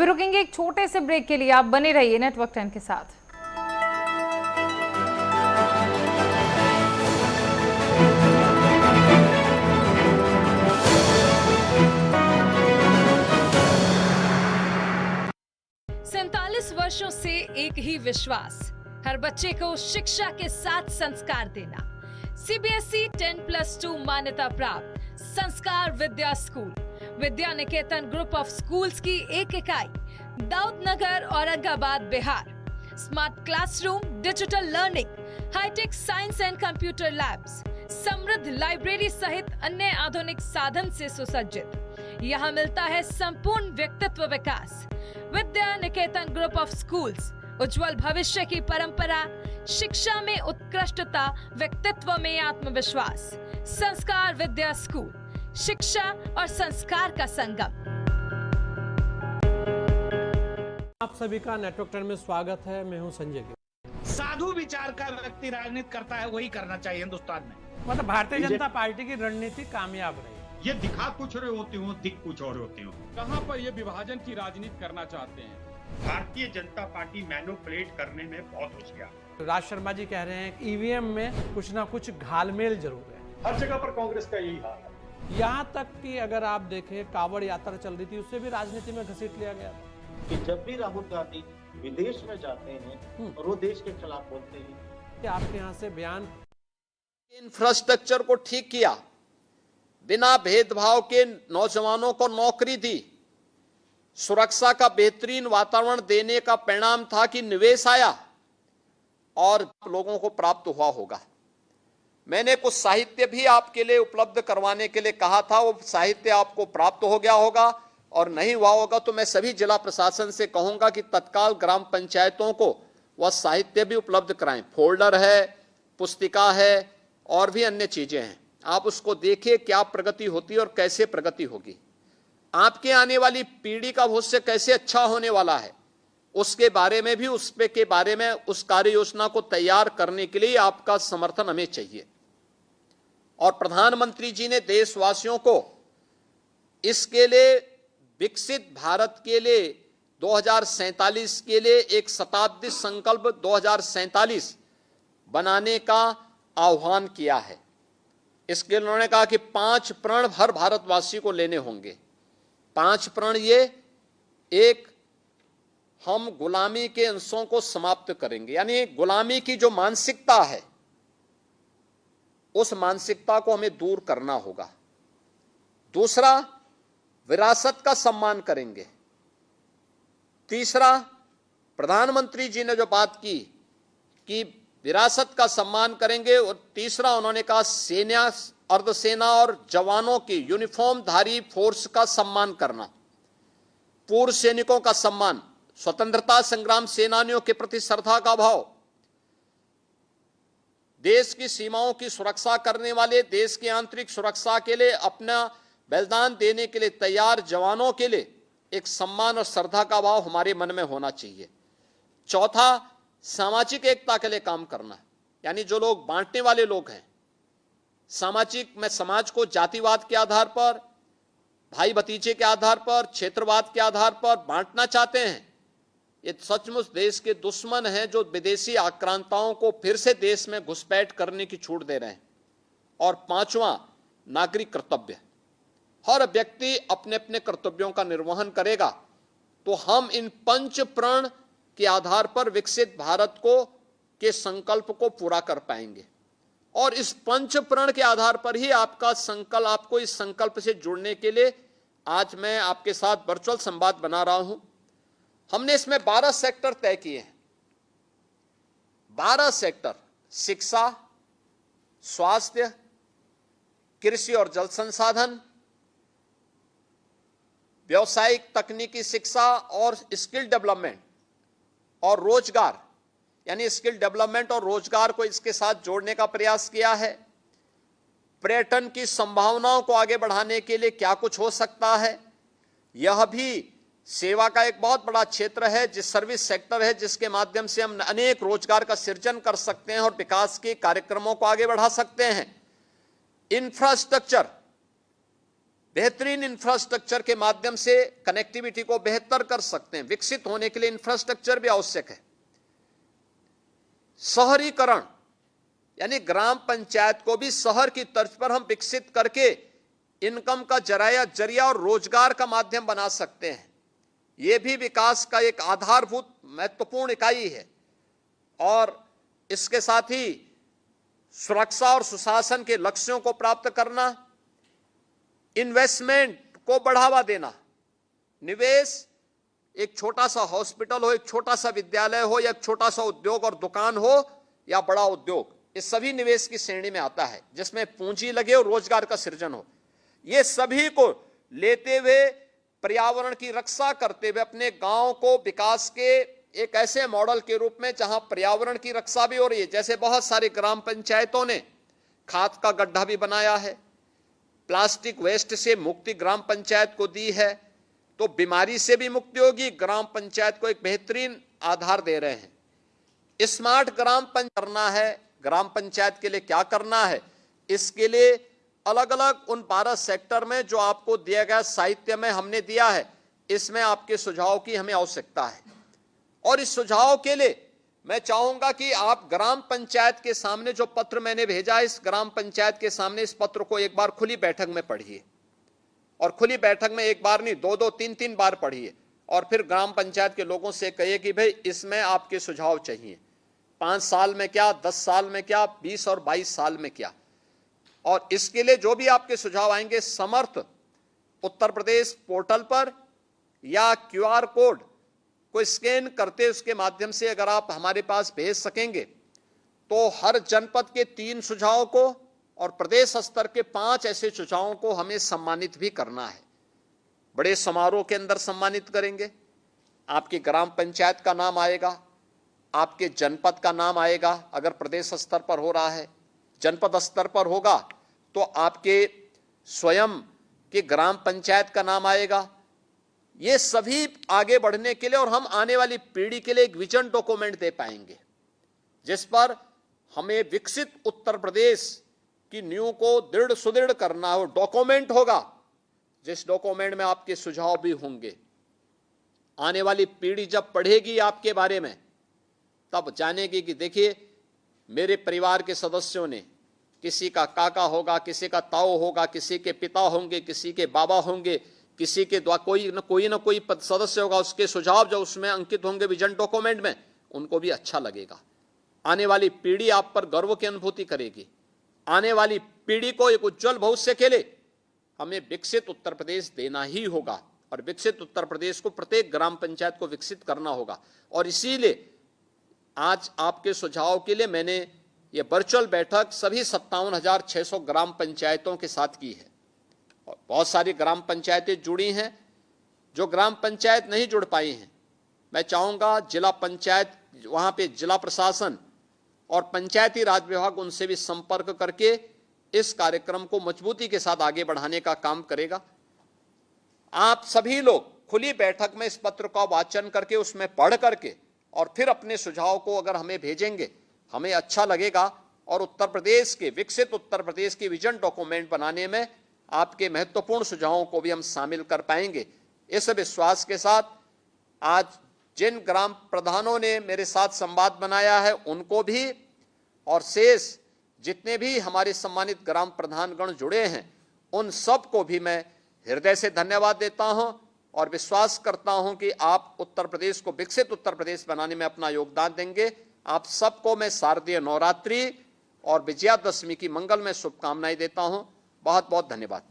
फिर रुकेंगे एक छोटे से ब्रेक के लिए। आप बने रहिए नेटवर्क 10 के साथ। वर्षों से एक ही विश्वास, हर बच्चे को शिक्षा के साथ संस्कार देना। सीबीएसई 10+2 मान्यता प्राप्त Sanskar Vidya school, Vidya Niketan group of schools की एक इकाई, Daudnagar, Aurangabad, Bihar. Smart classroom, digital learning, hi-tech science and computer labs, समृद्ध लाइब्रेरी सहित अन्य आधुनिक साधन से सुसज्जित। यहाँ मिलता है संपूर्ण व्यक्तित्व विकास। विद्या निकेतन ग्रुप ऑफ स्कूल्स, उज्जवल भविष्य की परंपरा, शिक्षा में उत्कृष्टता, व्यक्तित्व में आत्मविश्वास। संस्कार विद्या स्कूल, शिक्षा और संस्कार का संगम। आप सभी का नेटवर्क 10 में स्वागत है। मैं हूं संजय गिरी। साधु विचार का व्यक्ति राजनीति करता है, वही करना चाहिए हिंदुस्तान में। मतलब भारतीय जनता पार्टी की रणनीति कामयाब रही। ये दिखा कुछ रहे होते हो, दिख कुछ और होते हो। कहां पर ये विभाजन की राजनीति करना चाहते हैं? भारतीय जनता पार्टी मैनिपुलेट करने में बहुत होशियार। राज शर्मा जी कह रहे हैं कि ईवीएम में कुछ ना कुछ घालमेल जरूर है। हर जगह पर कांग्रेस का यही हाल है। यहाँ तक कि अगर आप देखें कावड़ यात्रा चल रही थी, उससे भी राजनीति में घसीट लिया गया था कि जब भी राहुल गांधी विदेश में जाते हैं और वो देश के खिलाफ बोलते हैं। आपके यहाँ से बयान, इंफ्रास्ट्रक्चर को ठीक किया, बिना भेदभाव के नौजवानों को नौकरी दी, सुरक्षा का बेहतरीन वातावरण देने का परिणाम था कि निवेश आया और लोगों को प्राप्त हुआ होगा। मैंने कुछ साहित्य भी आपके लिए उपलब्ध करवाने के लिए कहा था, वो साहित्य आपको प्राप्त हो गया होगा, और नहीं हुआ होगा तो मैं सभी जिला प्रशासन से कहूंगा कि तत्काल ग्राम पंचायतों को वह साहित्य भी उपलब्ध कराएं। फोल्डर है, पुस्तिका है और भी अन्य चीजें हैं। आप उसको देखिए क्या प्रगति होती है और कैसे प्रगति होगी। आपके आने वाली पीढ़ी का भविष्य कैसे अच्छा होने वाला है, उसके बारे में भी, के बारे में उस कार्य योजना को तैयार करने के लिए आपका समर्थन हमें चाहिए। और प्रधानमंत्री जी ने देशवासियों को इसके लिए विकसित भारत के लिए 2047 के लिए एक शताब्दी संकल्प 2047 बनाने का आह्वान किया है। इसके लिए उन्होंने कहा कि 5 प्रण हर भारतवासी को लेने होंगे। 5 प्रण ये: एक, हम गुलामी के अंशों को समाप्त करेंगे, यानी गुलामी की जो मानसिकता है उस मानसिकता को हमें दूर करना होगा। दूसरा, विरासत का सम्मान करेंगे। तीसरा, प्रधानमंत्री जी ने जो बात की कि विरासत का सम्मान करेंगे, और तीसरा उन्होंने कहा सेना, अर्धसेना और जवानों की यूनिफॉर्म धारी फोर्स का सम्मान करना, पूर्व सैनिकों का सम्मान, स्वतंत्रता संग्राम सेनानियों के प्रति श्रद्धा का भाव, देश की सीमाओं की सुरक्षा करने वाले, देश की आंतरिक सुरक्षा के लिए अपना बलिदान देने के लिए तैयार जवानों के लिए एक सम्मान और श्रद्धा का भाव हमारे मन में होना चाहिए। चौथा, सामाजिक एकता के लिए काम करना, यानी जो लोग बांटने वाले लोग हैं, सामाजिक में समाज को जातिवाद के आधार पर, भाई भतीजे के आधार पर, क्षेत्रवाद के आधार पर बांटना चाहते हैं, ये सचमुच देश के दुश्मन हैं जो विदेशी आक्रांताओं को फिर से देश में घुसपैठ करने की छूट दे रहे हैं। और पांचवा, नागरिक कर्तव्य। हर व्यक्ति अपने अपने कर्तव्यों का निर्वहन करेगा तो हम इन 5 प्रण के आधार पर विकसित भारत को के संकल्प को पूरा कर पाएंगे। और इस 5 प्रण के आधार पर ही आपका संकल्प, आपको इस संकल्प से जुड़ने के लिए आज मैं आपके साथ वर्चुअल संवाद बना रहा हूं। हमने इसमें 12 सेक्टर तय किए हैं। 12 सेक्टर: शिक्षा, स्वास्थ्य, कृषि और जल संसाधन, व्यावसायिक तकनीकी शिक्षा और स्किल डेवलपमेंट, और रोजगार, यानी स्किल डेवलपमेंट और रोजगार को इसके साथ जोड़ने का प्रयास किया है। पर्यटन की संभावनाओं को आगे बढ़ाने के लिए क्या कुछ हो सकता है, यह भी सेवा का एक बहुत बड़ा क्षेत्र है, जिस सर्विस सेक्टर है, जिसके माध्यम से हम अनेक रोजगार का सृजन कर सकते हैं और विकास के कार्यक्रमों को आगे बढ़ा सकते हैं। इंफ्रास्ट्रक्चर, बेहतरीन इंफ्रास्ट्रक्चर के माध्यम से कनेक्टिविटी को बेहतर कर सकते हैं। विकसित होने के लिए इंफ्रास्ट्रक्चर भी आवश्यक है। शहरीकरण यानी ग्राम पंचायत को भी शहर की तर्ज पर हम विकसित करके इनकम का जरिया और रोजगार का माध्यम बना सकते हैं। यह भी विकास का एक आधारभूत महत्वपूर्ण इकाई है। और इसके साथ ही सुरक्षा और सुशासन के लक्ष्यों को प्राप्त करना, इन्वेस्टमेंट को बढ़ावा देना, निवेश, एक छोटा सा हॉस्पिटल हो, एक छोटा सा विद्यालय हो, या एक छोटा सा उद्योग और दुकान हो, या बड़ा उद्योग, इस सभी निवेश की श्रेणी में आता है जिसमें पूंजी लगे और रोजगार का सृजन हो। ये सभी को लेते हुए, पर्यावरण की रक्षा करते हुए अपने गांव को विकास के एक ऐसे मॉडल के रूप में जहां पर्यावरण की रक्षा भी हो रही है। जैसे बहुत सारी ग्राम पंचायतों ने खाद का गड्ढा भी बनाया है, प्लास्टिक वेस्ट से मुक्ति ग्राम पंचायत को दी है, तो बीमारी से भी मुक्ति होगी। ग्राम पंचायत को एक बेहतरीन आधार दे रहे हैं। स्मार्ट ग्राम पंचायत करना है, ग्राम पंचायत के लिए क्या करना है, इसके लिए अलग अलग उन 12 सेक्टर में जो आपको दिया गया साहित्य में हमने दिया है, इसमें आपके सुझाव की हमें आवश्यकता है। और इस सुझाव के लिए मैं चाहूंगा कि आप ग्राम पंचायत के सामने जो पत्र मैंने भेजा है, इस ग्राम पंचायत के सामने इस पत्र को एक बार खुली बैठक में पढ़िए, और खुली बैठक में एक बार नहीं, 2-2, 3-3 बार पढ़िए, और फिर ग्राम पंचायत के लोगों से कहिए कि भाई इसमें आपके सुझाव चाहिए। 5 साल में क्या, 10 साल में क्या, 20 और 22 साल में क्या। और इसके लिए जो भी आपके सुझाव आएंगे, समर्थ उत्तर प्रदेश पोर्टल पर या QR कोड को स्कैन करते उसके माध्यम से अगर आप हमारे पास भेज सकेंगे, तो हर जनपद के 3 सुझावों को और प्रदेश स्तर के 5 ऐसे सुझावों को हमें सम्मानित भी करना है। बड़े समारोह के अंदर सम्मानित करेंगे। आपकी ग्राम पंचायत का नाम आएगा, आपके जनपद का नाम आएगा, अगर प्रदेश स्तर पर हो रहा है। जनपद स्तर पर होगा तो आपके स्वयं के ग्राम पंचायत का नाम आएगा। ये सभी आगे बढ़ने के लिए और हम आने वाली पीढ़ी के लिए एक विजन डॉक्यूमेंट दे पाएंगे, जिस पर हमें विकसित उत्तर प्रदेश की नींव को दृढ़ सुदृढ़ करना हो। डॉक्यूमेंट होगा जिस डॉक्यूमेंट में आपके सुझाव भी होंगे। आने वाली पीढ़ी जब पढ़ेगी आपके बारे में, तब जानेगी कि देखिए, मेरे परिवार के सदस्यों ने, किसी का काका होगा, किसी का ताऊ होगा, किसी के पिता होंगे, किसी के बाबा होंगे, किसी के द्वारा कोई ना कोई सदस्य होगा, उसके सुझाव जो उसमें अंकित होंगे विजन डॉक्यूमेंट में, उनको भी अच्छा लगेगा। आने वाली पीढ़ी आप पर गर्व की अनुभूति करेगी। आने वाली पीढ़ी को एक उज्जवल भविष्य के लिए हमें विकसित उत्तर प्रदेश देना ही होगा, और विकसित उत्तर प्रदेश को प्रत्येक ग्राम पंचायत को विकसित करना होगा। और इसीलिए आज आपके सुझाव के लिए मैंने ये वर्चुअल बैठक सभी 57,600 ग्राम पंचायतों के साथ की है। और बहुत सारी ग्राम पंचायतें जुड़ी हैं, जो ग्राम पंचायत नहीं जुड़ पाई हैं, मैं चाहूँगा जिला पंचायत, वहाँ पे जिला प्रशासन और पंचायती राज विभाग उनसे भी संपर्क करके इस कार्यक्रम को मजबूती के साथ आगे बढ़ाने का काम करेगा। आप सभी लोग खुली बैठक में इस पत्र का वाचन करके, उसमें पढ़ करके और फिर अपने सुझाव को अगर हमें भेजेंगे, हमें अच्छा लगेगा। और उत्तर प्रदेश के, विकसित उत्तर प्रदेश के विजन डॉक्यूमेंट बनाने में आपके महत्वपूर्ण सुझावों को भी हम शामिल कर पाएंगे। इस विश्वास के साथ आज जिन ग्राम प्रधानों ने मेरे साथ संवाद बनाया है, उनको भी, और शेष जितने भी हमारे सम्मानित ग्राम प्रधानगण जुड़े हैं, उन सब को भी मैं हृदय से धन्यवाद देता हूं और विश्वास करता हूं कि आप उत्तर प्रदेश को विकसित उत्तर प्रदेश बनाने में अपना योगदान देंगे। आप सबको मैं शारदीय नवरात्रि और विजयादशमी की मंगलमय शुभकामनाएं देता हूं। बहुत बहुत धन्यवाद।